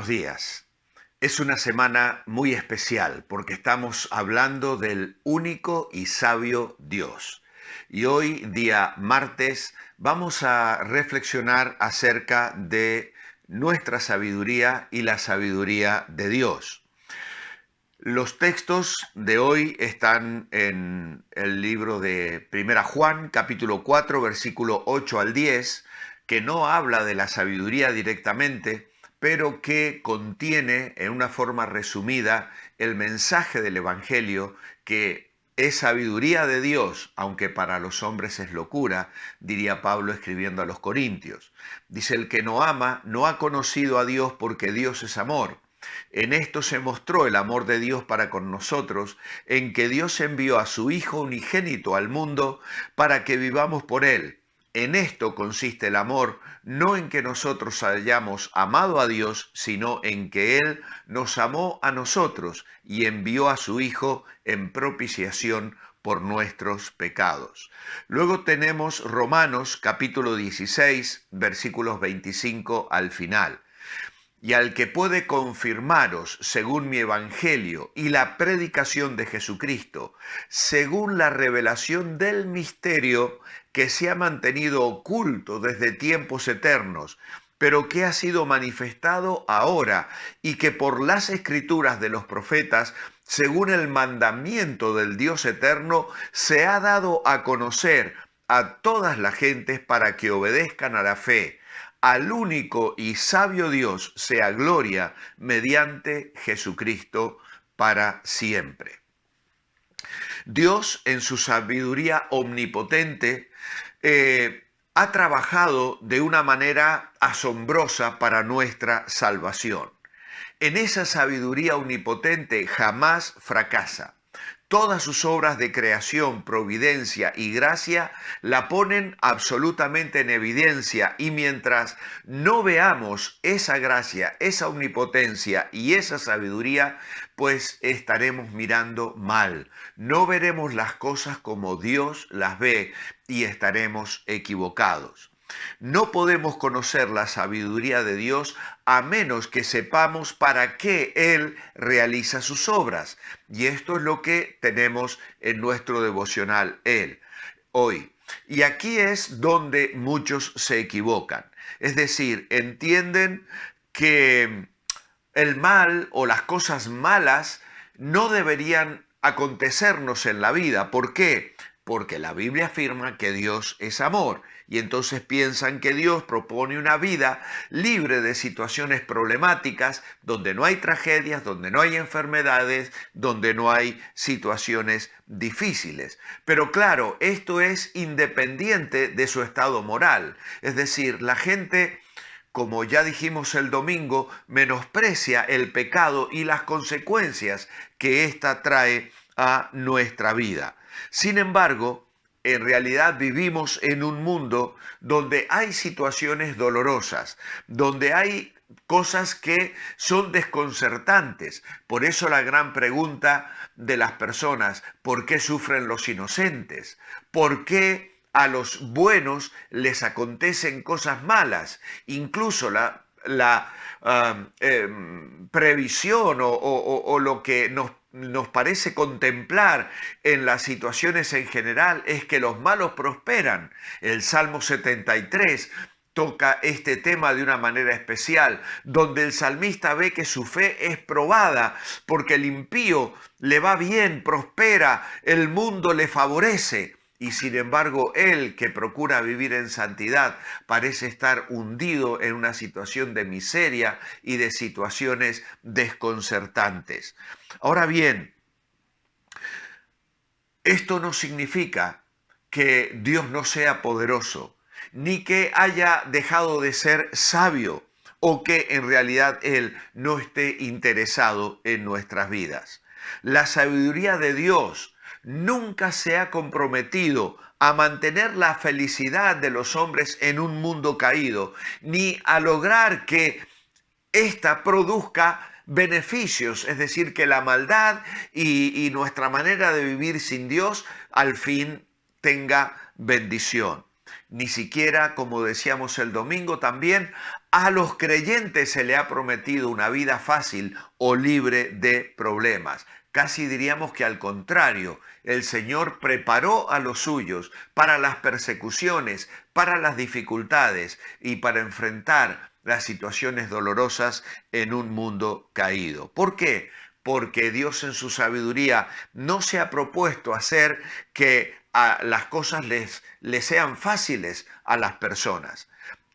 Buenos días. Es una semana muy especial porque estamos hablando del único y sabio Dios. Y hoy, día martes, vamos a reflexionar acerca de nuestra sabiduría y la sabiduría de Dios. Los textos de hoy están en el libro de Primera Juan, capítulo 4, versículo 8 al 10, que no habla de la sabiduría directamente, pero que contiene en una forma resumida el mensaje del Evangelio, que es sabiduría de Dios, aunque para los hombres es locura, diría Pablo escribiendo a los Corintios. Dice: el que no ama no ha conocido a Dios, porque Dios es amor. En esto se mostró el amor de Dios para con nosotros, en que Dios envió a su Hijo unigénito al mundo para que vivamos por Él. En esto consiste el amor, no en que nosotros hayamos amado a Dios, sino en que Él nos amó a nosotros y envió a su Hijo en propiciación por nuestros pecados. Luego tenemos Romanos capítulo 16, versículos 25 al final. Y al que puede confirmaros, según mi evangelio y la predicación de Jesucristo, según la revelación del misterio que se ha mantenido oculto desde tiempos eternos, pero que ha sido manifestado ahora, y que por las escrituras de los profetas, según el mandamiento del Dios eterno, se ha dado a conocer a todas las gentes para que obedezcan a la fe. Al único y sabio Dios sea gloria mediante Jesucristo para siempre. Dios, en su sabiduría omnipotente, ha trabajado de una manera asombrosa para nuestra salvación. En esa sabiduría omnipotente jamás fracasa. Todas sus obras de creación, providencia y gracia la ponen absolutamente en evidencia, y mientras no veamos esa gracia, esa omnipotencia y esa sabiduría, pues estaremos mirando mal. No veremos las cosas como Dios las ve y estaremos equivocados. No podemos conocer la sabiduría de Dios a menos que sepamos para qué Él realiza sus obras. Y esto es lo que tenemos en nuestro devocional hoy. Y aquí es donde muchos se equivocan. Es decir, entienden que el mal o las cosas malas no deberían acontecernos en la vida. ¿Por qué? Porque la Biblia afirma que Dios es amor, y entonces piensan que Dios propone una vida libre de situaciones problemáticas, donde no hay tragedias, donde no hay enfermedades, donde no hay situaciones difíciles. Pero claro, esto es independiente de su estado moral. Es decir, la gente, como ya dijimos el domingo, menosprecia el pecado y las consecuencias que ésta trae a nuestra vida. Sin embargo, en realidad vivimos en un mundo donde hay situaciones dolorosas, donde hay cosas que son desconcertantes. Por eso la gran pregunta de las personas: ¿por qué sufren los inocentes? ¿Por qué a los buenos les acontecen cosas malas? Incluso la previsión o lo que nos parece contemplar en las situaciones en general es que los malos prosperan. El Salmo 73 toca este tema de una manera especial, donde el salmista ve que su fe es probada, porque el impío le va bien, prospera, el mundo le favorece. Y sin embargo, él, que procura vivir en santidad, parece estar hundido en una situación de miseria y de situaciones desconcertantes. Ahora bien, esto no significa que Dios no sea poderoso, ni que haya dejado de ser sabio, o que en realidad Él no esté interesado en nuestras vidas. La sabiduría de Dios nunca se ha comprometido a mantener la felicidad de los hombres en un mundo caído, ni a lograr que ésta produzca beneficios, es decir, que la maldad y nuestra manera de vivir sin Dios al fin tenga bendición. Ni siquiera, como decíamos el domingo también, a los creyentes se le ha prometido una vida fácil o libre de problemas. Casi diríamos que al contrario, el Señor preparó a los suyos para las persecuciones, para las dificultades y para enfrentar las situaciones dolorosas en un mundo caído. ¿Por qué? Porque Dios en su sabiduría no se ha propuesto hacer que las cosas les sean fáciles a las personas.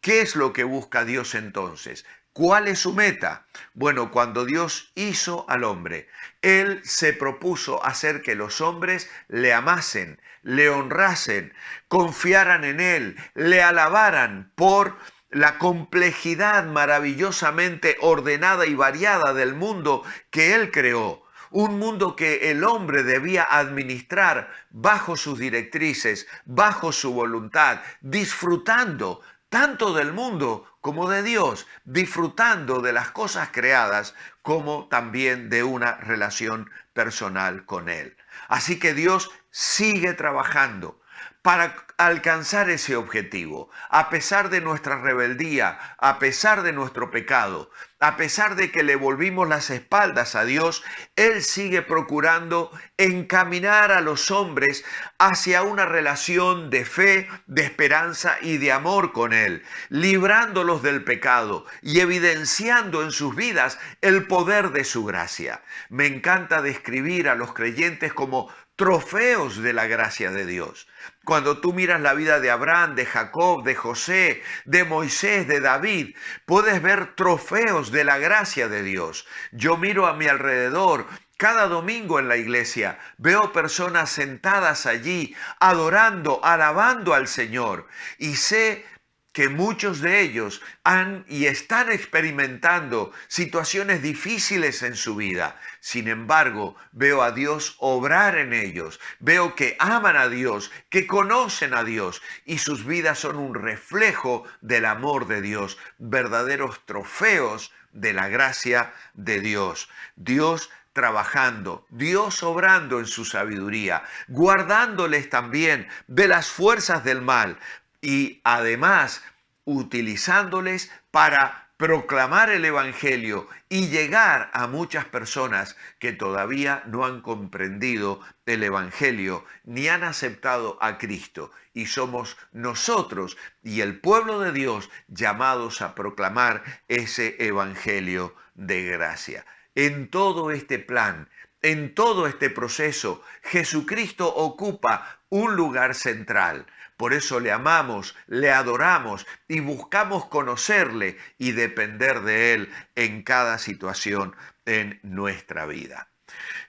¿Qué es lo que busca Dios entonces? ¿Cuál es su meta? Bueno, cuando Dios hizo al hombre, Él se propuso hacer que los hombres le amasen, le honrasen, confiaran en Él, le alabaran por la complejidad maravillosamente ordenada y variada del mundo que Él creó. Un mundo que el hombre debía administrar bajo sus directrices, bajo su voluntad, disfrutando tanto del mundo como de Dios, disfrutando de las cosas creadas como también de una relación personal con Él. Así que Dios sigue trabajando para alcanzar ese objetivo, a pesar de nuestra rebeldía, a pesar de nuestro pecado, a pesar de que le volvimos las espaldas a Dios, Él sigue procurando encaminar a los hombres hacia una relación de fe, de esperanza y de amor con Él, librándolos del pecado y evidenciando en sus vidas el poder de su gracia. Me encanta describir a los creyentes como trofeos de la gracia de Dios. Cuando tú miras la vida de Abraham, de Jacob, de José, de Moisés, de David, puedes ver trofeos de la gracia de Dios. Yo miro a mi alrededor. Cada domingo en la iglesia veo personas sentadas allí, adorando, alabando al Señor. Y sé que muchos de ellos han y están experimentando situaciones difíciles en su vida. Sin embargo, veo a Dios obrar en ellos. Veo que aman a Dios, que conocen a Dios y sus vidas son un reflejo del amor de Dios, verdaderos trofeos de la gracia de Dios. Dios trabajando, Dios obrando en su sabiduría, guardándoles también de las fuerzas del mal y además utilizándoles para proclamar el Evangelio y llegar a muchas personas que todavía no han comprendido el Evangelio ni han aceptado a Cristo. Y somos nosotros y el pueblo de Dios llamados a proclamar ese Evangelio de gracia. En todo este plan, en todo este proceso, Jesucristo ocupa un lugar central. Por eso le amamos, le adoramos y buscamos conocerle y depender de Él en cada situación en nuestra vida.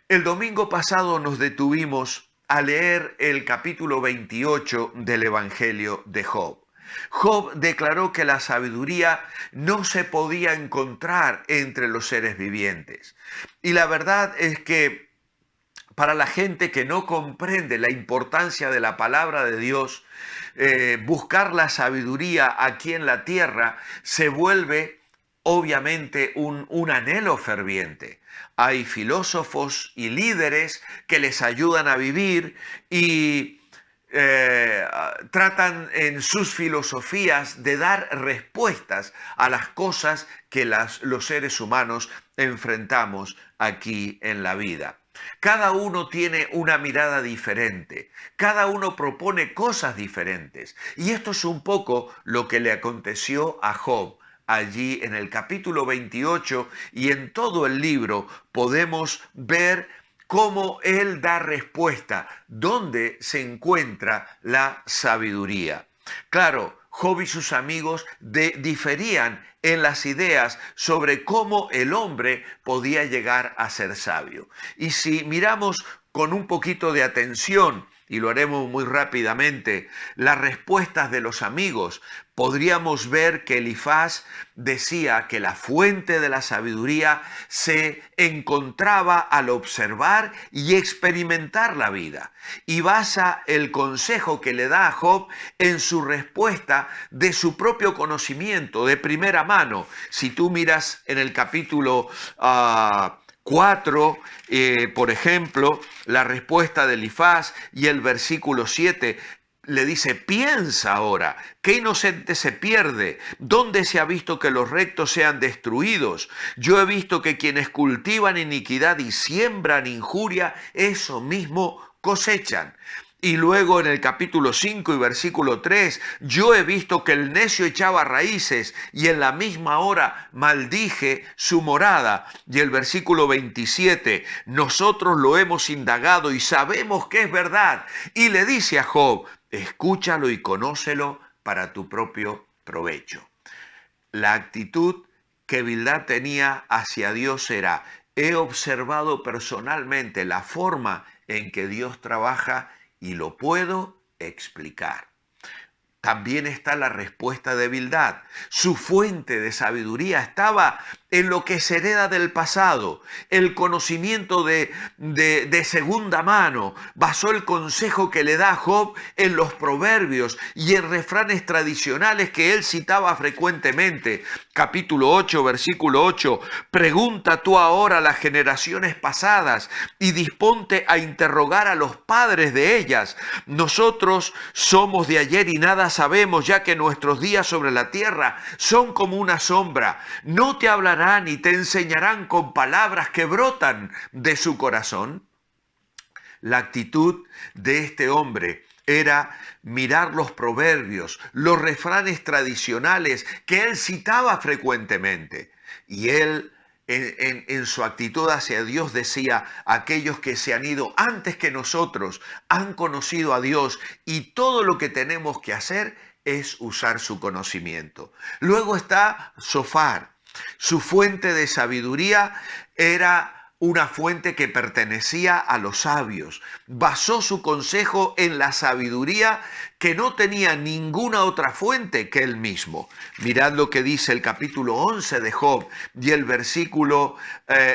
El domingo pasado nos detuvimos a leer el capítulo 28 del Evangelio de Job. Job declaró que la sabiduría no se podía encontrar entre los seres vivientes. Y la verdad es que para la gente que no comprende la importancia de la palabra de Dios, buscar la sabiduría aquí en la tierra se vuelve obviamente un anhelo ferviente. Hay filósofos y líderes que les ayudan a vivir y tratan en sus filosofías de dar respuestas a las cosas que los seres humanos enfrentamos aquí en la vida. Cada uno tiene una mirada diferente, cada uno propone cosas diferentes. Y esto es un poco lo que le aconteció a Job. Allí en el capítulo 28 y en todo el libro podemos ver cómo él da respuesta, dónde se encuentra la sabiduría. Claro, Job y sus amigos diferían en las ideas sobre cómo el hombre podía llegar a ser sabio. Y si miramos con un poquito de atención, y lo haremos muy rápidamente, las respuestas de los amigos, podríamos ver que Elifaz decía que la fuente de la sabiduría se encontraba al observar y experimentar la vida. Y basa el consejo que le da a Job en su respuesta de su propio conocimiento, de primera mano. Si tú miras en el capítulo 4, por ejemplo, la respuesta de Elifaz y el versículo 7, le dice, piensa ahora, ¿qué inocente se pierde? ¿Dónde se ha visto que los rectos sean destruidos? Yo he visto que quienes cultivan iniquidad y siembran injuria, eso mismo cosechan. Y luego en el capítulo 5 y versículo 3, yo he visto que el necio echaba raíces y en la misma hora maldije su morada. Y el versículo 27, nosotros lo hemos indagado y sabemos que es verdad. Y le dice a Job, escúchalo y conócelo para tu propio provecho. La actitud que Bildad tenía hacia Dios era, he observado personalmente la forma en que Dios trabaja y lo puedo explicar. También está la respuesta de Bildad. Su fuente de sabiduría estaba en lo que se hereda del pasado, el conocimiento de segunda mano. Basó el consejo que le da a Job en los proverbios y en refranes tradicionales que él citaba frecuentemente. Capítulo 8, versículo 8. Pregunta tú ahora a las generaciones pasadas y disponte a interrogar a los padres de ellas. Nosotros somos de ayer y nada sabemos, ya que nuestros días sobre la tierra son como una sombra. No te hablarán y te enseñarán con palabras que brotan de su corazón. La actitud de este hombre era mirar los proverbios, los refranes tradicionales que él citaba frecuentemente. Y él, en su actitud hacia Dios, decía, aquellos que se han ido antes que nosotros han conocido a Dios y todo lo que tenemos que hacer es usar su conocimiento. Luego está Zofar. Su fuente de sabiduría era una fuente que pertenecía a los sabios. Basó su consejo en la sabiduría que no tenía ninguna otra fuente que él mismo. Mirad lo que dice el capítulo 11 de Job y el versículo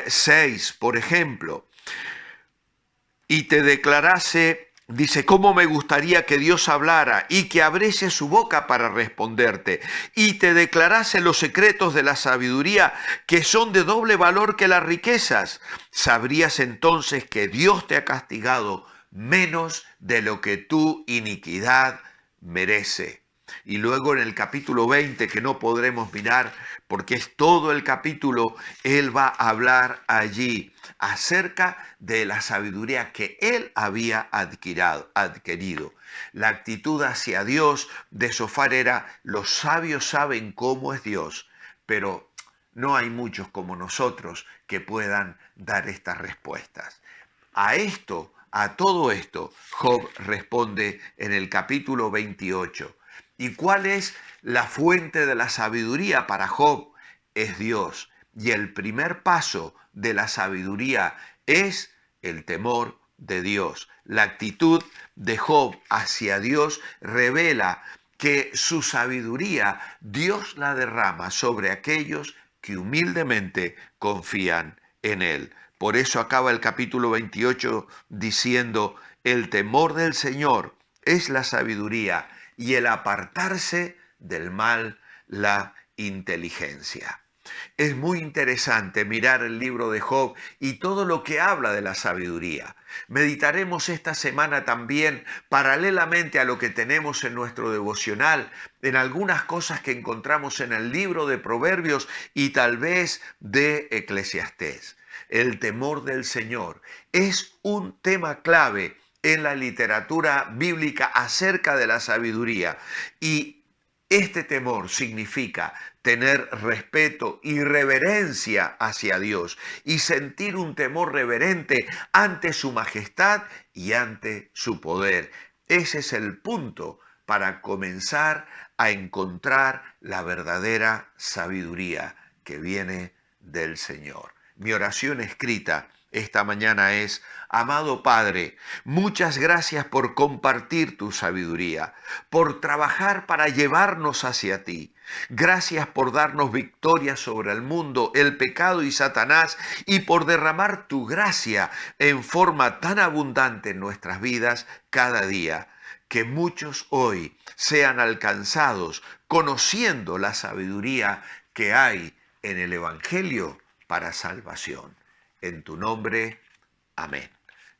6, por ejemplo. Y te declarase, dice, cómo me gustaría que Dios hablara y que abriese su boca para responderte y te declarase los secretos de la sabiduría que son de doble valor que las riquezas. Sabrías entonces que Dios te ha castigado menos de lo que tu iniquidad merece. Y luego en el capítulo 20, que no podremos mirar porque es todo el capítulo, él va a hablar allí acerca de la sabiduría que él había adquirido. La actitud hacia Dios de Zofar era, los sabios saben cómo es Dios, pero no hay muchos como nosotros que puedan dar estas respuestas. A todo esto, Job responde en el capítulo 28. ¿Y cuál es la fuente de la sabiduría para Job? Es Dios. Y el primer paso de la sabiduría es el temor de Dios. La actitud de Job hacia Dios revela que su sabiduría Dios la derrama sobre aquellos que humildemente confían en Él. Por eso acaba el capítulo 28 diciendo, el temor del Señor es la sabiduría y el apartarse del mal la inteligencia. Es muy interesante mirar el libro de Job y todo lo que habla de la sabiduría. Meditaremos esta semana también, paralelamente a lo que tenemos en nuestro devocional, en algunas cosas que encontramos en el libro de Proverbios y tal vez de Eclesiastés. El temor del Señor es un tema clave en la literatura bíblica acerca de la sabiduría y este temor significa tener respeto y reverencia hacia Dios y sentir un temor reverente ante su majestad y ante su poder. Ese es el punto para comenzar a encontrar la verdadera sabiduría que viene del Señor. Mi oración escrita esta mañana es, amado Padre, muchas gracias por compartir tu sabiduría, por trabajar para llevarnos hacia ti. Gracias por darnos victoria sobre el mundo, el pecado y Satanás, y por derramar tu gracia en forma tan abundante en nuestras vidas cada día. Que muchos hoy sean alcanzados conociendo la sabiduría que hay en el Evangelio para salvación. En tu nombre, amén.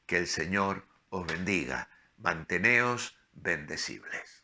Que el Señor os bendiga. Manteneos bendecibles.